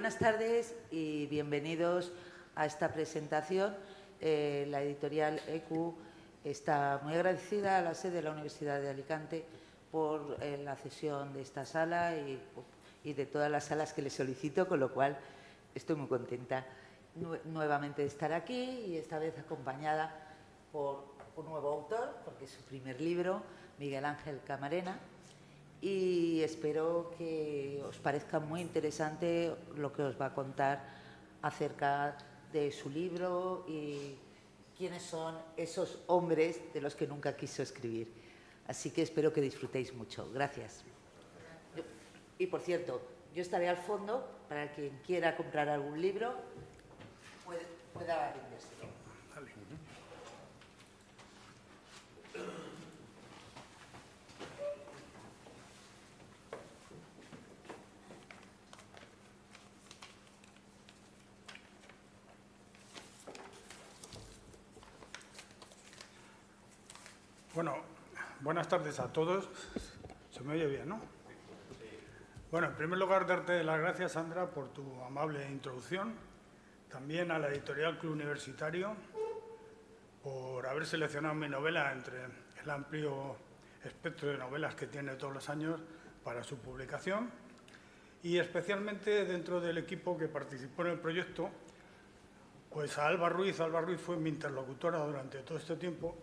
Buenas tardes y bienvenidos a esta presentación. La editorial EQ está muy agradecida a la sede de la Universidad de Alicante por la cesión de esta sala y de todas las salas que le solicito, con lo cual estoy muy contenta nuevamente de estar aquí y esta vez acompañada por un nuevo autor, porque es su primer libro, Miguel Ángel Camarena. Y espero que os parezca muy interesante lo que os va a contar acerca de su libro y quiénes son esos hombres de los que nunca quiso escribir. Así que espero que disfrutéis mucho. Gracias. Y por cierto, yo estaré al fondo para quien quiera comprar algún libro pueda vendérselo. Bueno, buenas tardes a todos. ¿Se me oye bien, no? Bueno, en primer lugar, darte las gracias, Sandra, por tu amable introducción. También a la editorial Club Universitario por haber seleccionado mi novela entre el amplio espectro de novelas que tiene todos los años para su publicación. Y especialmente dentro del equipo que participó en el proyecto, pues a Alba Ruiz. Alba Ruiz fue mi interlocutora durante todo este tiempo.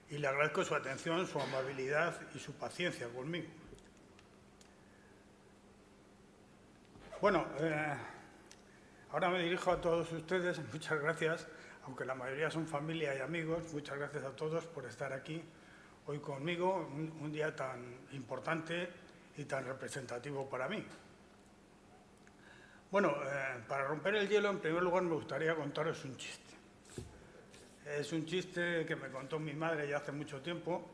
Y le agradezco su atención, su amabilidad y su paciencia conmigo. Bueno, ahora me dirijo a todos ustedes. Muchas gracias, aunque la mayoría son familia y amigos. Muchas gracias a todos por estar aquí hoy conmigo, un día tan importante y tan representativo para mí. Bueno, para romper el hielo, en primer lugar me gustaría contaros un chiste. Es un chiste que me contó mi madre ya hace mucho tiempo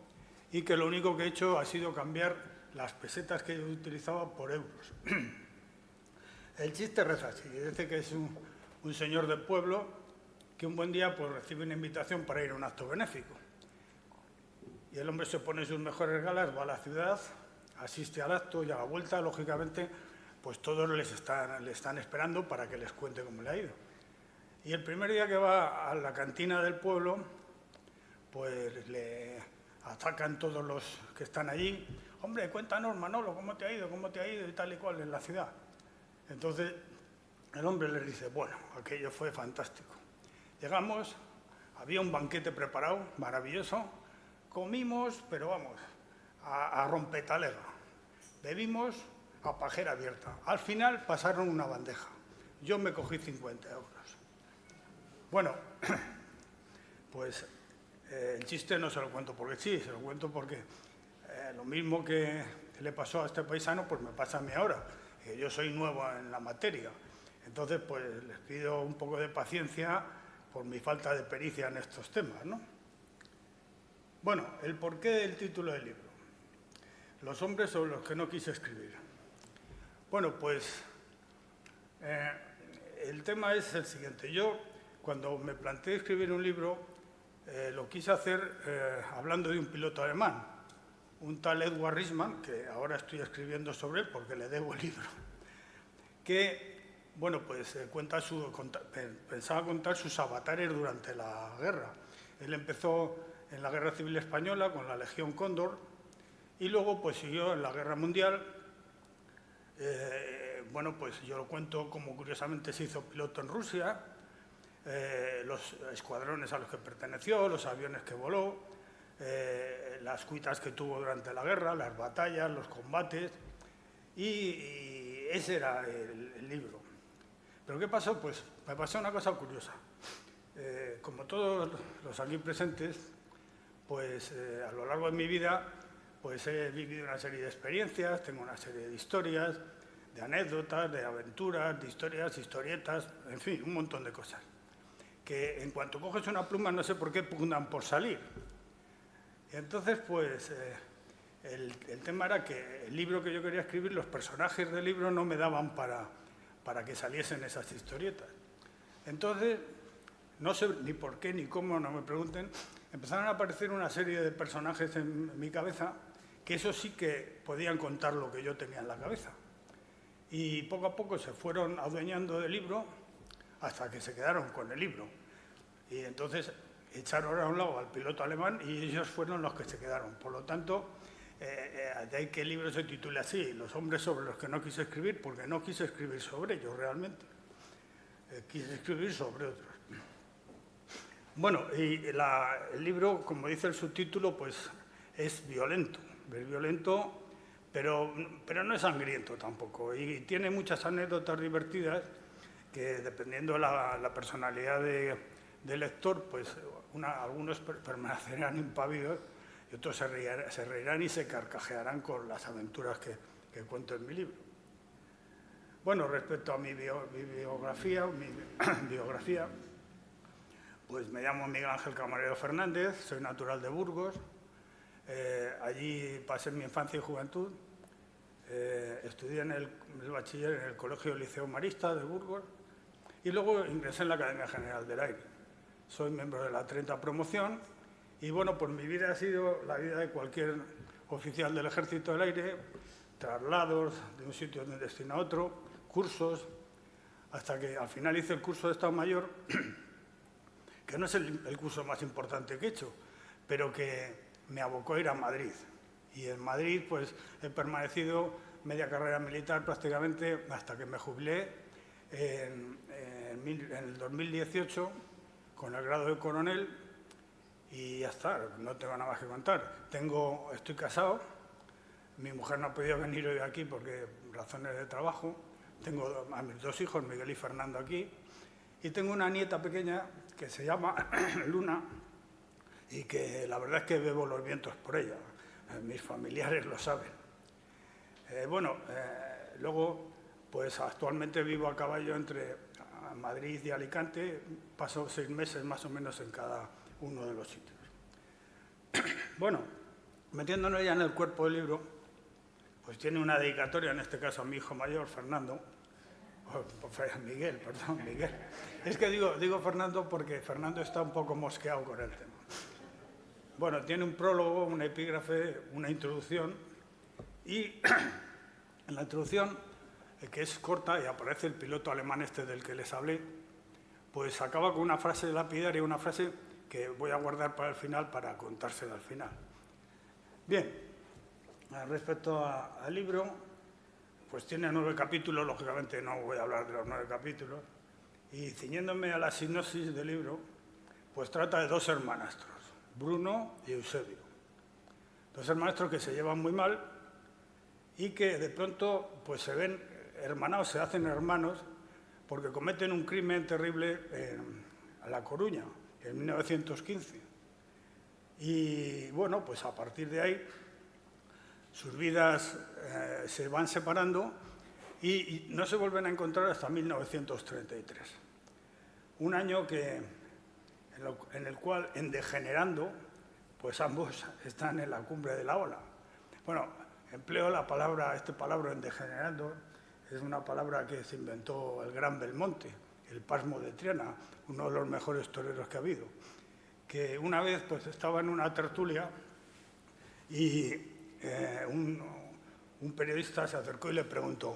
y que lo único que he hecho ha sido cambiar las pesetas que yo utilizaba por euros. El chiste reza así, dice que es un señor del pueblo que un buen día pues, recibe una invitación para ir a un acto benéfico. Y el hombre se pone sus mejores galas, va a la ciudad, asiste al acto y a la vuelta, lógicamente, pues todos le están esperando para que les cuente cómo le ha ido. Y el primer día que va a la cantina del pueblo, pues le atacan todos los que están allí. Hombre, cuéntanos, Manolo, ¿cómo te ha ido? ¿Cómo te ha ido? Y tal y cual en la ciudad. Entonces, el hombre les dice, bueno, aquello fue fantástico. Llegamos, había un banquete preparado, maravilloso. Comimos, pero vamos, a rompetalega. Bebimos a pajera abierta. Al final pasaron una bandeja. Yo me cogí 50 euros. Bueno, pues el chiste no se lo cuento porque sí, se lo cuento porque lo mismo que le pasó a este paisano, pues me pasa a mí ahora. Yo soy nuevo en la materia. Entonces, pues les pido un poco de paciencia por mi falta de pericia en estos temas, ¿no? Bueno, el porqué del título del libro. Los hombres sobre los que no quise escribir. Bueno, pues el tema es el siguiente. Yo, cuando me planteé escribir un libro, lo quise hacer hablando de un piloto alemán, un tal Edward Riesman, que ahora estoy escribiendo sobre él porque le debo el libro, que, bueno, pues pensaba contar sus avatares durante la guerra. Él empezó en la Guerra Civil Española con la Legión Cóndor y luego pues siguió en la Guerra Mundial. Bueno, pues yo lo cuento como curiosamente se hizo piloto en Rusia, los escuadrones a los que perteneció, los aviones que voló, las cuitas que tuvo durante la guerra, las batallas, los combates, y ese era el libro. ¿Pero qué pasó? Pues me pasó una cosa curiosa. Como todos los aquí presentes, pues a lo largo de mi vida pues he vivido una serie de experiencias, tengo una serie de historias, de anécdotas, de aventuras, de historias, historietas, en fin, un montón de cosas. Que en cuanto coges una pluma no sé por qué pugnan por salir. Y entonces, pues, el tema era que el libro que yo quería escribir, los personajes del libro no me daban para que saliesen esas historietas. Entonces, no sé ni por qué ni cómo, no me pregunten, empezaron a aparecer una serie de personajes en mi cabeza que eso sí que podían contar lo que yo tenía en la cabeza. y poco a poco se fueron adueñando del libro hasta que se quedaron con el libro. Y entonces echaron a un lado al piloto alemán y ellos fueron los que se quedaron. Por lo tanto, de ahí que el libro se titule así, Los hombres sobre los que no quise escribir, porque no quise escribir sobre ellos realmente. Quise escribir sobre otros. Bueno, y el libro, como dice el subtítulo, pues es violento. Es violento, pero no es sangriento tampoco. Y tiene muchas anécdotas divertidas que, dependiendo de la personalidad del lector, pues algunos permanecerán impávidos y otros se reirán y se carcajearán con las aventuras que cuento en mi libro. Bueno, respecto a mi biografía, pues me llamo Miguel Ángel Camarero Fernández, soy natural de Burgos. Allí pasé mi infancia y juventud. Estudié en el bachiller en el Colegio Liceo Marista de Burgos y luego ingresé en la Academia General del Aire. Soy miembro de la 30 promoción y bueno, pues mi vida ha sido la vida de cualquier oficial del Ejército del Aire, traslados de un sitio de un destino a otro, cursos, hasta que al final hice el curso de Estado Mayor, que no es el curso más importante que he hecho, pero que me abocó a ir a Madrid. Y en Madrid pues he permanecido media carrera militar prácticamente hasta que me jubilé en el 2018 con el grado de coronel y ya está, no tengo nada más que contar. Estoy casado, mi mujer no ha podido venir hoy aquí porque razones de trabajo, tengo a mis 2 hijos, Miguel y Fernando, aquí, y tengo una nieta pequeña que se llama Luna y que la verdad es que bebo los vientos por ella. Mis familiares lo saben. Luego, pues actualmente vivo a caballo entre Madrid y Alicante, paso 6 meses más o menos en cada uno de los sitios. Bueno, metiéndonos ya en el cuerpo del libro, pues tiene una dedicatoria, en este caso a mi hijo mayor, Fernando, Miguel. Es que digo Fernando porque Fernando está un poco mosqueado con el tema. Bueno, tiene un prólogo, una epígrafe, una introducción y en la introducción, que es corta y aparece el piloto alemán este del que les hablé, pues acaba con una frase lapidaria, una frase que voy a guardar para el final para contársela al final. Bien, respecto al libro, pues tiene 9 capítulos, lógicamente no voy a hablar de los 9 capítulos, y ciñéndome a la sinopsis del libro, pues trata de 2 hermanastros, Bruno y Eusebio. 2 hermanastros que se llevan muy mal y que de pronto pues se ven hermanados, se hacen hermanos, porque cometen un crimen terrible a La Coruña, en 1915. Y bueno, pues a partir de ahí sus vidas se van separando y no se vuelven a encontrar hasta 1933. Un año en el cual, en Degenerando, pues ambos están en la cumbre de la ola. Bueno, empleo este palabra en Degenerando, es una palabra que se inventó el gran Belmonte, el Pasmo de Triana, uno de los mejores toreros que ha habido, que una vez pues estaba en una tertulia y un periodista se acercó y le preguntó: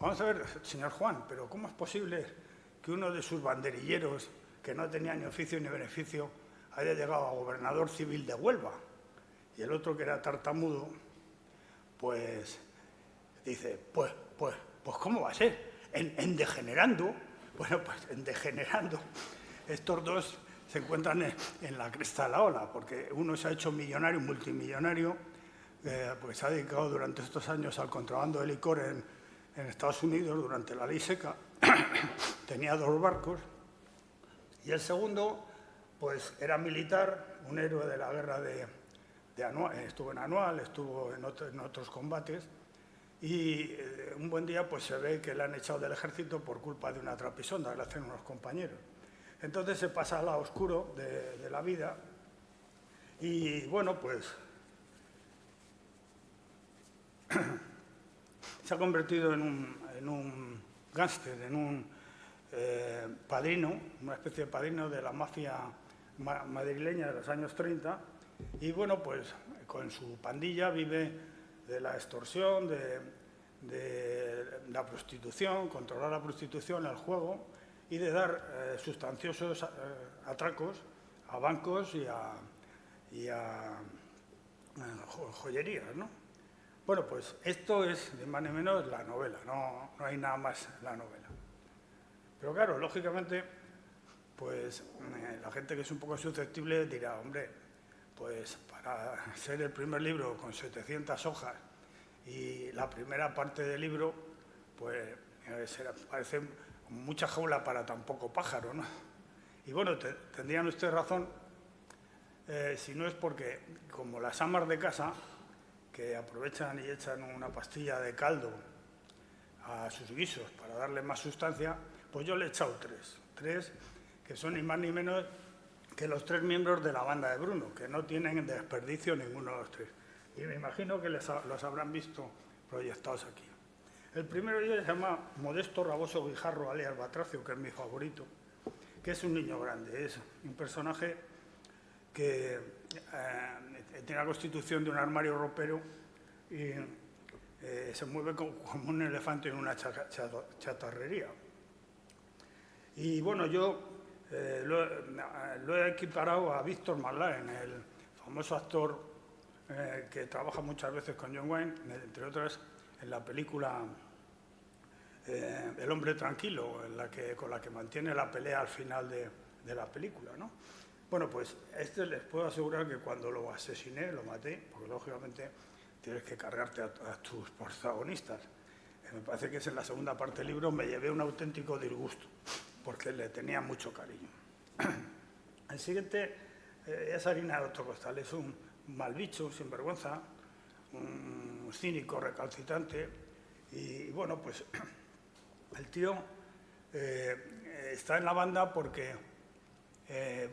vamos a ver, señor Juan, pero ¿cómo es posible que uno de sus banderilleros, que no tenía ni oficio ni beneficio, haya llegado a gobernador civil de Huelva? Y el otro, que era tartamudo, pues dice, pues ¿cómo va a ser? En Degenerando, bueno, pues en Degenerando, estos dos se encuentran en la cresta de la ola, porque uno se ha hecho millonario, multimillonario, porque se ha dedicado durante estos años al contrabando de licor en Estados Unidos durante la ley seca, tenía 2 barcos, y el segundo, pues era militar, un héroe de la guerra de Anual, estuvo en Anual, estuvo en otros combates, y un buen día pues se ve que le han echado del ejército por culpa de una trapisonda que le hacen unos compañeros. Entonces se pasa al lado oscuro de la vida y bueno, pues se ha convertido en un gángster, en un padrino, una especie de padrino de la mafia madrileña de los años 30 y bueno, pues con su pandilla vive de la extorsión, de la prostitución, controlar la prostitución, el juego y de dar sustanciosos atracos a bancos y a joyerías, ¿no? Bueno, pues esto es, ni más ni menos, la novela, no hay nada más en la novela. Pero claro, lógicamente, pues la gente que es un poco susceptible dirá, hombre, pues para ser el primer libro con 700 hojas y la primera parte del libro, pues parece mucha jaula para tan poco pájaro, ¿no? Y bueno, tendrían ustedes razón, si no es porque, como las amas de casa, que aprovechan y echan una pastilla de caldo a sus guisos para darle más sustancia, pues yo le he echado tres que son ni más ni menos que los 3 miembros de la banda de Bruno, que no tienen desperdicio ninguno de los 3. Y me imagino que los habrán visto proyectados aquí. El primero de ellos se llama Modesto Raboso Guijarro, alias Batracio, que es mi favorito, que es un niño grande, es un personaje que tiene la constitución de un armario ropero y se mueve como un elefante en una chatarrería. Y bueno, yo lo he equiparado a Víctor Marlaen, el famoso actor que trabaja muchas veces con John Wayne, entre otras en la película El hombre tranquilo, con la que mantiene la pelea al final de la película, ¿no? Bueno, pues les puedo asegurar que cuando lo asesiné, lo maté, porque lógicamente tienes que cargarte a tus protagonistas. Me parece que es en la segunda parte del libro, me llevé un auténtico disgusto, porque le tenía mucho cariño. El siguiente es harina de otro costal, es un mal bicho, un sinvergüenza, un cínico recalcitrante, y bueno, pues el tío está en la banda porque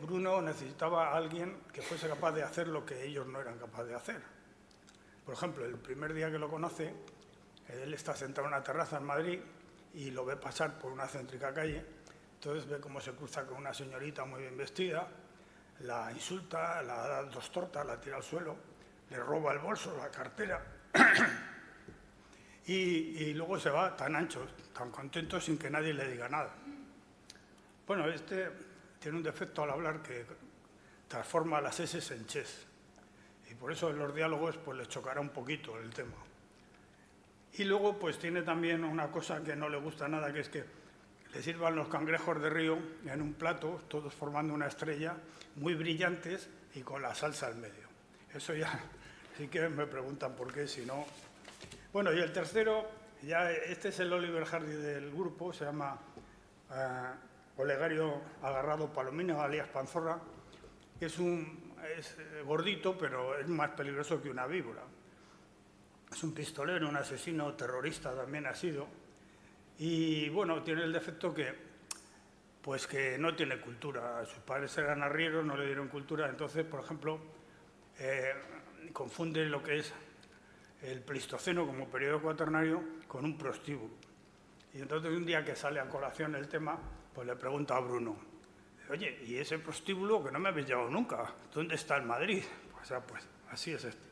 Bruno necesitaba a alguien que fuese capaz de hacer lo que ellos no eran capaces de hacer. Por ejemplo, el primer día que lo conoce, él está sentado en una terraza en Madrid y lo ve pasar por una céntrica calle. Entonces ve cómo se cruza con una señorita muy bien vestida, la insulta, la da 2 tortas, la tira al suelo, le roba el bolso, la cartera y luego se va tan ancho, tan contento, sin que nadie le diga nada. Bueno, este tiene un defecto al hablar que transforma las S en ches. Y por eso en los diálogos pues le chocará un poquito el tema. Y luego pues tiene también una cosa que no le gusta nada, que es que le sirvan los cangrejos de río en un plato, todos formando una estrella, muy brillantes y con la salsa al medio. Eso ya sí que me preguntan por qué, si no... Bueno, y el tercero, ya este es el Oliver Hardy del grupo, se llama Olegario Agarrado Palomino, alias Panzorra, que es gordito, pero es más peligroso que una víbora. Es un pistolero, un asesino, terrorista también ha sido. Y bueno, tiene el defecto que no tiene cultura. Sus padres eran arrieros, no le dieron cultura. Entonces, por ejemplo, confunde lo que es el Pleistoceno como periodo cuaternario con un prostíbulo. Y entonces un día que sale a colación el tema, pues le pregunta a Bruno, oye, ¿y ese prostíbulo que no me habéis llevado nunca? ¿Dónde está en Madrid? Pues así es este.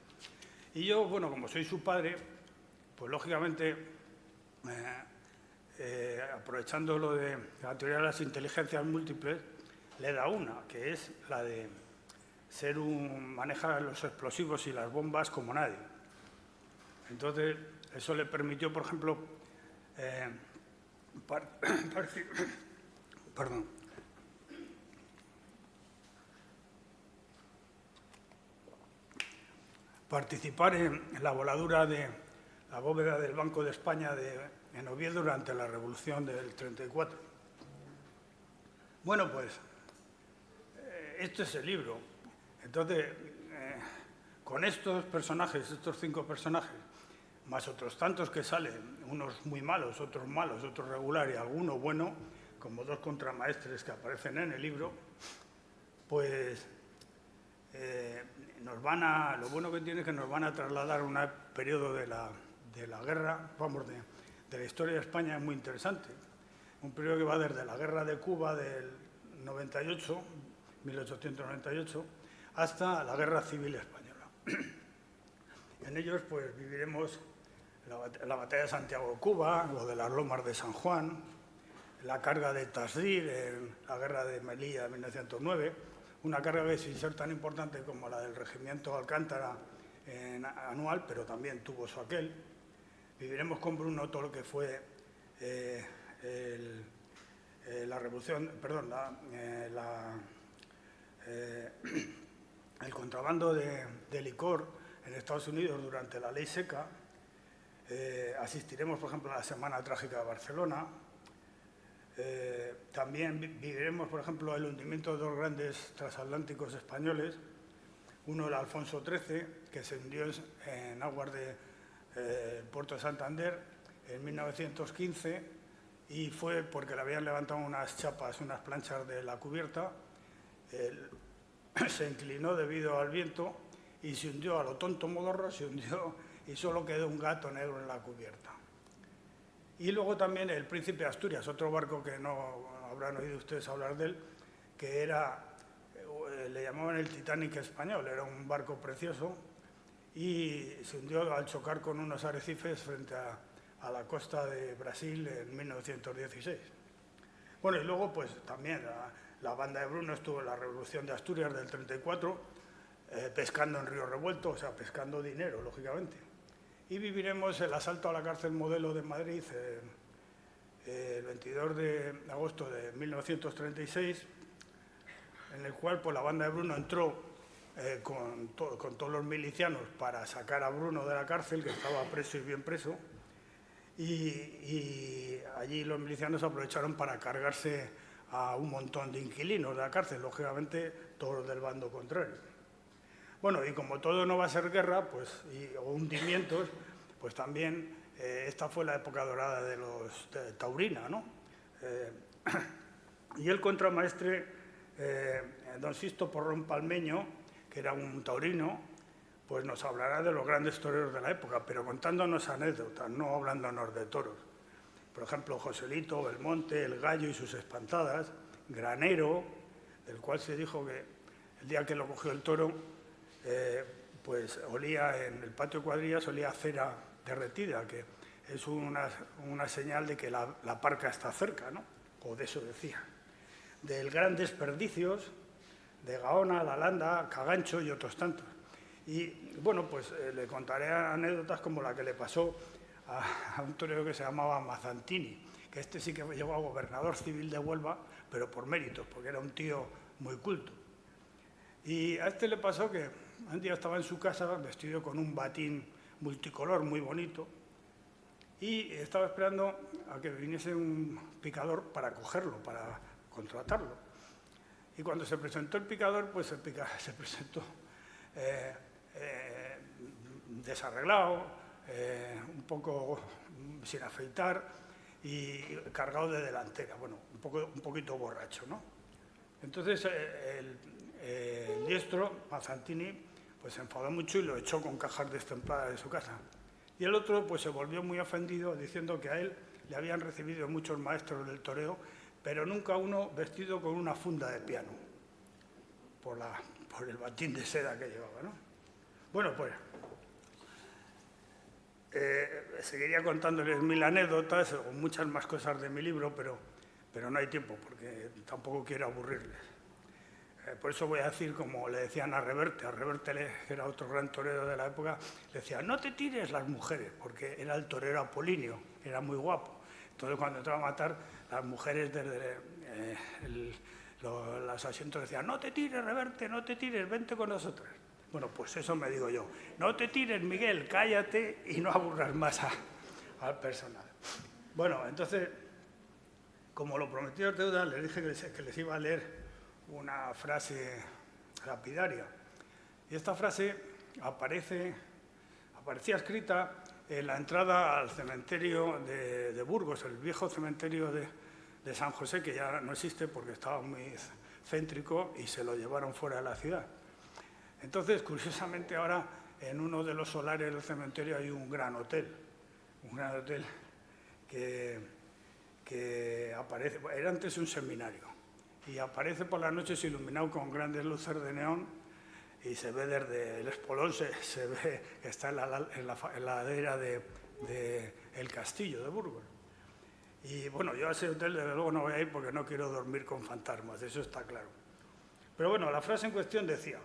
Y yo, bueno, como soy su padre, pues lógicamente, aprovechando lo de la teoría de las inteligencias múltiples, le da una, que es la de manejar los explosivos y las bombas como nadie. Entonces, eso le permitió, por ejemplo, participar en la voladura de la bóveda del Banco de España en Oviedo durante la Revolución del 34. Bueno, pues, este es el libro. Entonces, con estos personajes, estos 5 personajes, más otros tantos que salen, unos muy malos, otros regular y alguno bueno, como 2 contramaestres que aparecen en el libro, pues lo bueno que tiene es que nos van a trasladar a un periodo de la guerra, de la historia de España, es muy interesante. Un periodo que va desde la guerra de Cuba del 98, 1898, hasta la guerra civil española. En ellos pues viviremos la batalla de Santiago de Cuba, o de las Lomas de San Juan, la carga de Tasdir en la guerra de Melilla de 1909, una carga que sin ser tan importante como la del regimiento Alcántara anual, pero también tuvo su aquel. Viviremos con Bruno todo lo que fue la revolución, perdón, el contrabando de licor en Estados Unidos durante la ley seca. Asistiremos, por ejemplo, a la Semana Trágica de Barcelona. También viviremos, por ejemplo, el hundimiento de dos grandes transatlánticos españoles. Uno, el Alfonso XIII, que se hundió en aguas del puerto de Santander en 1915, y fue porque le habían levantado unas chapas, unas planchas de la cubierta. Se inclinó debido al viento y se hundió a lo tonto modorro, se hundió y solo quedó un gato negro en la cubierta. Y luego también el Príncipe de Asturias, otro barco que no habrán oído ustedes hablar de él, que era, le llamaban el Titanic español, era un barco precioso y se hundió al chocar con unos arrecifes frente a la costa de Brasil en 1916. Bueno, y luego pues también la banda de Bruno estuvo en la Revolución de Asturias del 34, pescando en Río Revuelto, o sea, pescando dinero, lógicamente. Y viviremos el asalto a la cárcel Modelo de Madrid el 22 de agosto de 1936, en el cual pues, la banda de Bruno entró con todos los milicianos para sacar a Bruno de la cárcel, que estaba preso y bien preso, y allí los milicianos aprovecharon para cargarse a un montón de inquilinos de la cárcel, lógicamente todos del bando contrario. Bueno, y como todo no va a ser guerra, pues, o hundimientos, pues también esta fue la época dorada de Taurina, ¿no? Y el contramaestre, don Sisto Porrón Palmeño, que era un taurino, pues nos hablará de los grandes toreros de la época, pero contándonos anécdotas, no hablándonos de toros. Por ejemplo, Joselito, Belmonte, El Gallo y sus espantadas, Granero, del cual se dijo que el día que lo cogió el toro, pues olía en el patio de cuadrillas, olía a cera derretida, que es una señal de que la parca está cerca, ¿no? O de eso decía. Del Gran Desperdicios, de Gaona, La Landa, Cagancho y otros tantos. Y bueno, pues le contaré anécdotas como la que le pasó a un torero que se llamaba Mazzantini, que este sí que llegó a gobernador civil de Huelva, pero por méritos, porque era un tío muy culto. Y a este le pasó que un día estaba en su casa vestido con un batín multicolor muy bonito y estaba esperando a que viniese un picador para cogerlo, para contratarlo. Y cuando se presentó el picador, pues se presentó desarreglado, un poco sin afeitar y cargado de delantera, bueno, un poquito borracho, ¿no? Entonces el diestro, Mazzantini, pues se enfadó mucho y lo echó con cajas destempladas de su casa. Y el otro pues se volvió muy ofendido diciendo que a él le habían recibido muchos maestros del toreo, pero nunca uno vestido con una funda de piano, por el batín de seda que llevaba, ¿no? Bueno, pues seguiría contándoles mil anécdotas o muchas más cosas de mi libro, pero no hay tiempo porque tampoco quiero aburrirles. Por eso voy a decir, como le decían a Reverte, que era otro gran torero de la época, le decía, no te tires las mujeres, porque era el torero apolíneo, era muy guapo. Entonces cuando entraba a matar, las mujeres desde los asientos decían, no te tires, Reverte, no te tires, vente con nosotros. Bueno, pues eso me digo yo, no te tires, Miguel, cállate y no aburras más al personal. Bueno, entonces, como lo prometido es deuda, les dije que les iba a leer una frase lapidaria. Y esta frase aparecía escrita en la entrada al cementerio de Burgos, el viejo cementerio de San José, que ya no existe porque estaba muy céntrico y se lo llevaron fuera de la ciudad. Entonces, curiosamente, ahora en uno de los solares del cementerio hay un gran hotel que aparece, era antes un seminario, y aparece por las noches iluminado con grandes luces de neón y se ve desde el espolón, se ve que está en la ladera de del castillo de Burgos. Y bueno, yo a ese hotel desde luego no voy a ir porque no quiero dormir con fantasmas, eso está claro. Pero bueno, la frase en cuestión decía: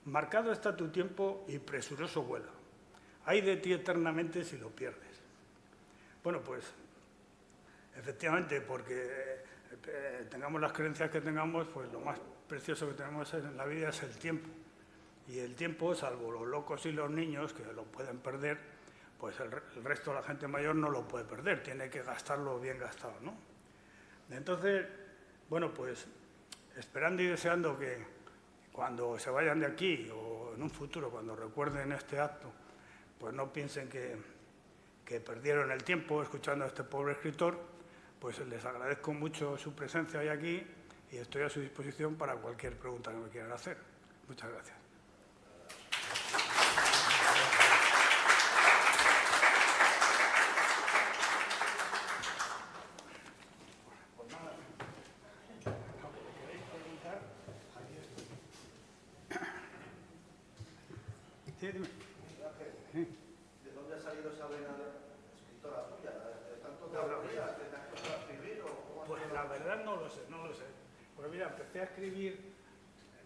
marcado está tu tiempo y presuroso vuela. Ay de ti eternamente si lo pierdes. Bueno, pues efectivamente, porque tengamos las creencias que tengamos, pues lo más precioso que tenemos en la vida es el tiempo. Y el tiempo, salvo los locos y los niños, que lo pueden perder, pues el resto de la gente mayor no lo puede perder, tiene que gastarlo bien gastado, ¿no? Entonces, bueno, pues esperando y deseando que cuando se vayan de aquí o en un futuro, cuando recuerden este acto, pues no piensen que perdieron el tiempo escuchando a este pobre escritor, pues les agradezco mucho su presencia hoy aquí y estoy a su disposición para cualquier pregunta que me quieran hacer. Muchas gracias. Sí, dime. ¿De dónde ha salido esa vena escritora tuya? ¿De tanto que hablarías? ¿Te has puesto a escribir o cómo has Pues sido? la verdad no lo sé, no lo sé. Pues mira, empecé a escribir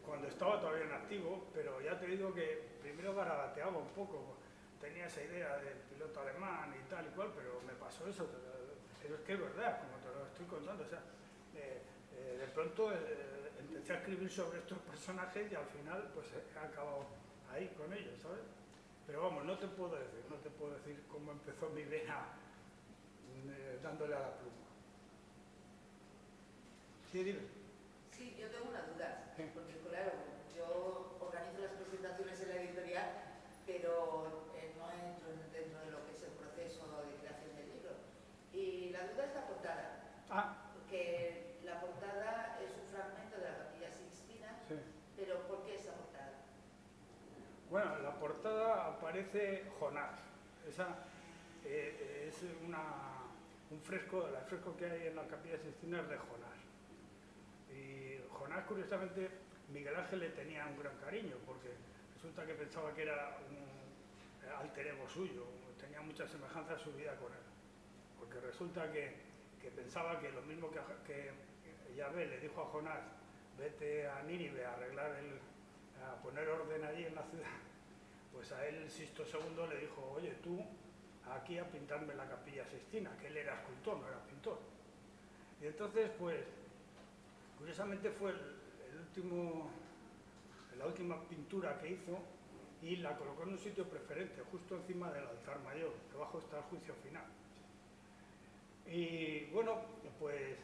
cuando estaba todavía en activo, pero ya te digo que primero garabateaba un poco. Tenía esa idea del piloto alemán y tal y cual, pero me pasó eso. Pero es que es verdad, como te lo estoy contando. O sea, de pronto empecé a escribir sobre estos personajes y al final pues he acabado ahí con ellos, ¿sabes? Pero vamos, no te puedo decir cómo empezó mi vena dándole a la pluma. Sí, dime. Sí, yo tengo una duda, Sí. porque claro, yo organizo las presentaciones en la editorial, pero no entro dentro de lo que es el proceso de creación del libro. Y la duda es la portada, porque la portada es un fragmento de la Capilla Sixtina, Sí. pero ¿por qué esa portada? Bueno, en la portada aparece Jonás. Esa es un fresco, el fresco que hay en la Capilla Sixtina es de Jonás. Y Jonás, curiosamente, Miguel Ángel le tenía un gran cariño, porque resulta que pensaba que era un alter ego suyo, tenía mucha semejanza a su vida con él. Porque resulta que pensaba que lo mismo que Yahvé le dijo a Jonás: vete a Nínive a arreglar a poner orden allí en la ciudad, pues a él Sisto II le dijo: oye, tú aquí a pintarme la Capilla Sixtina, que él era escultor, no era pintor. Y entonces, pues, curiosamente fue la última pintura que hizo y la colocó en un sitio preferente, justo encima del altar mayor, debajo está el juicio final. Y bueno, pues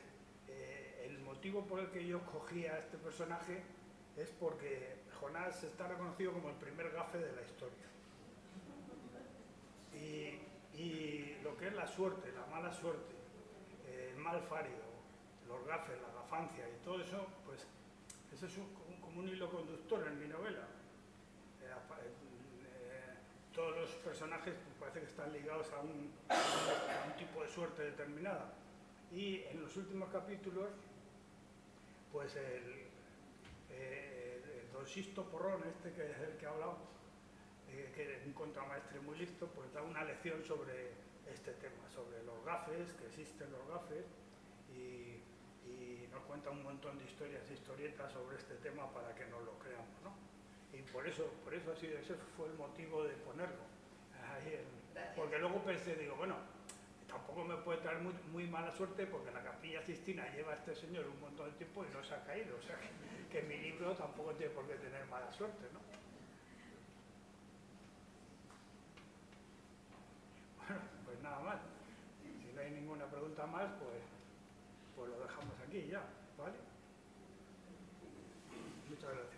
el motivo por el que yo escogí a este personaje es porque Jonás está reconocido como el primer gafe de la historia. Y lo que es la suerte, la mala suerte, el mal fárido, los gafes, la gafancia y todo eso, pues eso es como un hilo conductor en mi novela. Todos los personajes pues, parece que están ligados a un tipo de suerte determinada. Y en los últimos capítulos, pues el don Sisto Porrón, este que es el que ha hablado, que es un contramaestre muy listo, pues da una lección sobre este tema, sobre los gafes, que existen los gafes, y nos cuenta un montón de historias e historietas sobre este tema para que nos lo creamos, ¿no? Y por eso ha sido, ese fue el motivo de ponerlo ahí, porque luego pensé, digo, bueno, tampoco me puede traer muy mala suerte porque la Capilla Sixtina lleva a este señor un montón de tiempo y no se ha caído, o sea que mi libro tampoco tiene por qué tener mala suerte, ¿no? Bueno, pues nada más. Si no hay ninguna pregunta más, pues lo dejamos aquí ya, ¿vale? Muchas gracias.